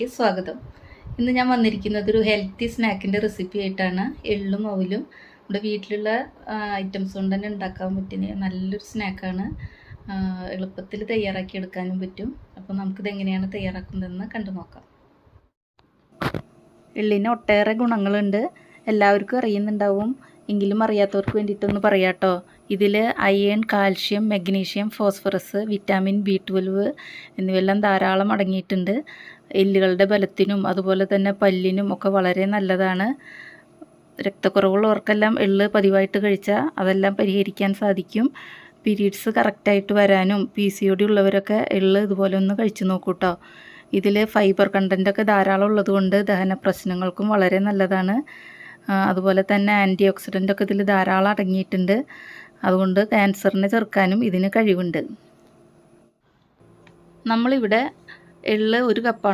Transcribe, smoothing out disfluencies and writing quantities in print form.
ചാനലിലേക്ക് സ്വാഗതം. ഇന്ന് ഞാൻ വന്നിരിക്കുന്നത് ഒരു ഹെൽത്തി സ്നാക്കിൻ്റെ റെസിപ്പി ആയിട്ടാണ്. എള്ളും അവലും നമ്മുടെ വീട്ടിലുള്ള ഐറ്റംസ് കൊണ്ട് തന്നെ ഉണ്ടാക്കാൻ പറ്റുന്ന നല്ലൊരു സ്നാക്കാണ്. എളുപ്പത്തിൽ തയ്യാറാക്കി എടുക്കാനും പറ്റും. അപ്പോൾ നമുക്കിത് എങ്ങനെയാണ് തയ്യാറാക്കുന്നതെന്ന് കണ്ടു നോക്കാം. എള്ളിന് ഒട്ടേറെ ഗുണങ്ങളുണ്ട്. എല്ലാവർക്കും അറിയുന്നുണ്ടാവും, എങ്കിലും അറിയാത്തവർക്ക് വേണ്ടിയിട്ടൊന്ന് പറയാം കേട്ടോ. ഇതിൽ iron, calcium, magnesium, phosphorus, vitamin B12 എന്നിവയെല്ലാം ധാരാളം അടങ്ങിയിട്ടുണ്ട്. എല്ലുകളുടെ ബലത്തിനും അതുപോലെ തന്നെ പല്ലിനും ഒക്കെ വളരെ നല്ലതാണ്. രക്തക്കുറവുള്ളവർക്കെല്ലാം എള്ള് പതിവായിട്ട് കഴിച്ചാൽ അതെല്ലാം പരിഹരിക്കാൻ സാധിക്കും. പീരീഡ്സ് കറക്റ്റായിട്ട് വരാനും PCOD ഉള്ളവരൊക്കെ എള്ള് ഇതുപോലെ ഒന്ന് കഴിച്ചു നോക്കൂ കേട്ടോ. ഇതിൽ ഫൈബർ കണ്ടൻറ്റൊക്കെ ധാരാളം ഉള്ളതുകൊണ്ട് ദഹന പ്രശ്നങ്ങൾക്കും വളരെ നല്ലതാണ്. അതുപോലെ തന്നെ ആൻറ്റി ഓക്സിഡൻ്റൊക്കെ ഇതിൽ ധാരാളം അടങ്ങിയിട്ടുണ്ട്. അതുകൊണ്ട് ക്യാൻസറിനെ ചെറുക്കാനും ഇതിന് കഴിവുണ്ട്. നമ്മളിവിടെ എള്ള് 1 കപ്പാണ്